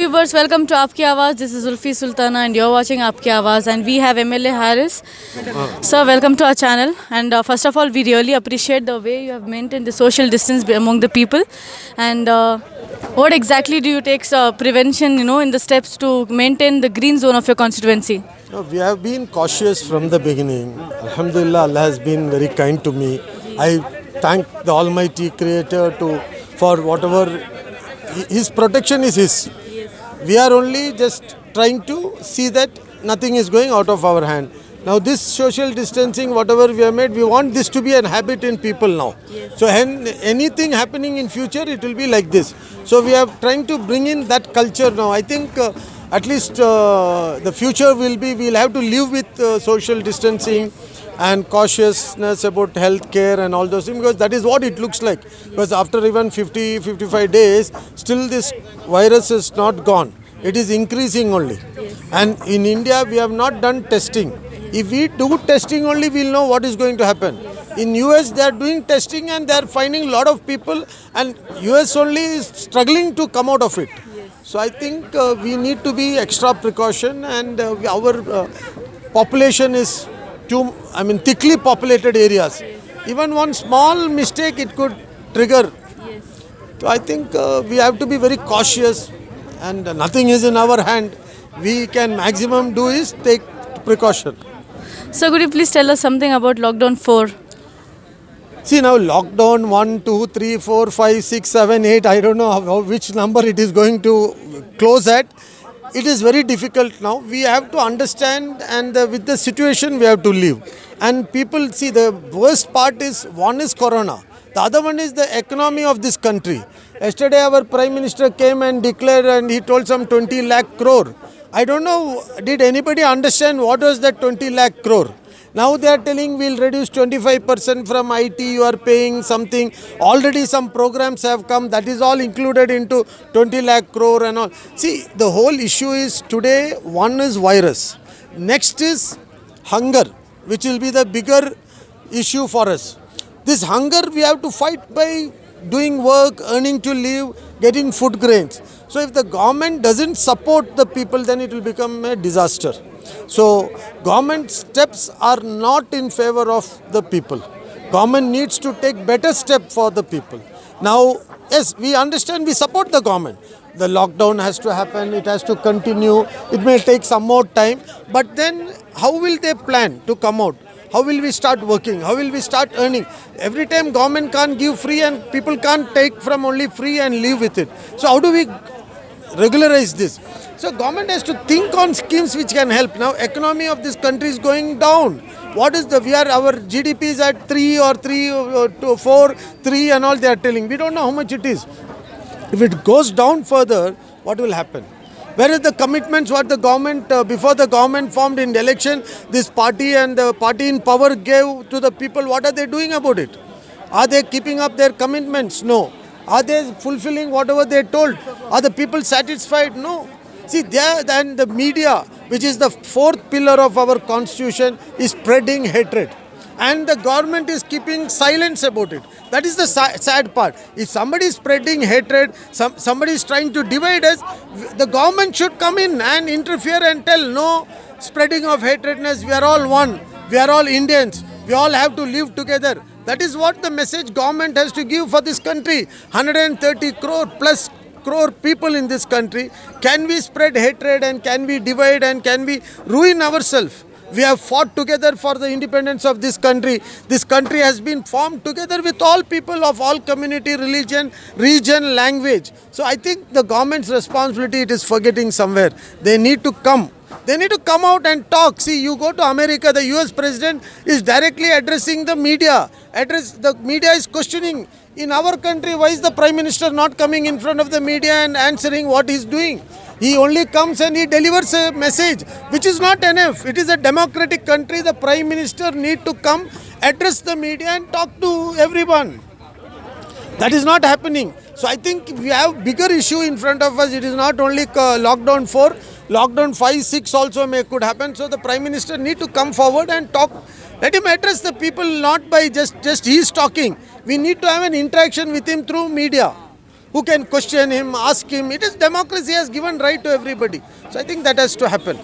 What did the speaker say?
viewers, welcome to Aapki Awaaz. This is Zulfi Sultana and you're watching Aapki Awaaz, and we have MLA Haris. Sir, welcome to our channel. And first of all, we really appreciate the way you have maintained the social distance among the people. And what exactly do you take prevention, in the steps to maintain the green zone of your constituency? We have been cautious from the beginning. Alhamdulillah, Allah has been very kind to me. I thank the Almighty Creator for whatever His protection is His. We are only just trying to see that nothing is going out of our hand. Now this social distancing, whatever we have made, we want this to be a habit in people now. So anything happening in future, it will be like this. So we are trying to bring in that culture now. I think at least the future will be, we'll have to live with social distancing and cautiousness about health care and all those things, because that is what it looks like. Because after even 50-55 days, still this virus is not gone. It is increasing only. And in India, we have not done testing. If we do testing only, we'll know what is going to happen. In US, they are doing testing and they are finding a lot of people, and US only is struggling to come out of it. So I think we need to be extra precaution, and our population is thickly populated areas. Even one small mistake, it could trigger. So I think we have to be very cautious, and nothing is in our hand. We can maximum do is take precaution. So could you please tell us something about lockdown 4? See, now lockdown 1, 2, 3, 4, 5, 6, 7, 8, I don't know which number it is going to close at. It is very difficult now. We have to understand, and with the situation we have to live. And people, see, the worst part is, one is corona. The other one is the economy of this country. Yesterday our Prime Minister came and declared, and he told some 20 lakh crore. I don't know, did anybody understand what was that 20 lakh crore? Now they are telling we'll reduce 25% from IT, you are paying something. Already some programs have come, that is all included into 20 lakh crore and all. See, the whole issue is today, one is virus. Next is hunger, which will be the bigger issue for us. This hunger we have to fight by doing work, earning to live, getting food grains. So if the government doesn't support the people, then it will become a disaster. So government steps are not in favor of the people. Government needs to take better step for the people. Now, yes, we understand, we support the government. The lockdown has to happen, it has to continue, it may take some more time. But then how will they plan to come out? How will we start working? How will we start earning? Every time government can't give free, and people can't take from only free and live with it. So how do we regularize this? So government has to think on schemes which can help. Now economy of this country is going down. What is our GDP is at 3 or 3 to 4, 3 and all they are telling. We don't know how much it is. If it goes down further, what will happen? Where is the commitments what the government, before the government formed in the election, this party and the party in power gave to the people, what are they doing about it? Are they keeping up their commitments? No. Are they fulfilling whatever they told? Are the people satisfied? No. See, then the media, which is the fourth pillar of our constitution, is spreading hatred. And the government is keeping silence about it. That is the sad part. If somebody is spreading hatred, somebody is trying to divide us, the government should come in and interfere and tell, no spreading of hatredness, we are all one, we are all Indians, we all have to live together. That is what the message government has to give for this country. 130 crore plus people in this country. Can we spread hatred, and can we divide, and can we ruin ourselves? We have fought together for the independence of this country. This country has been formed together with all people of all community, religion, region, language. So I think the government's responsibility, it is forgetting somewhere. They need to come. They need to come out and talk. See, you go to America, the US president is directly addressing the media. The media is questioning. In our country, why is the Prime Minister not coming in front of the media and answering what he is doing? He only comes and he delivers a message, which is not enough. It is a democratic country. The Prime Minister need to come, address the media and talk to everyone. That is not happening. So I think we have bigger issue in front of us. It is not only lockdown 4, lockdown 5, 6 also could happen. So the Prime Minister need to come forward and talk. Let him address the people, not by just he is talking. We need to have an interaction with him through media. who can question him, ask him. It is democracy has given right to everybody. So I think that has to happen.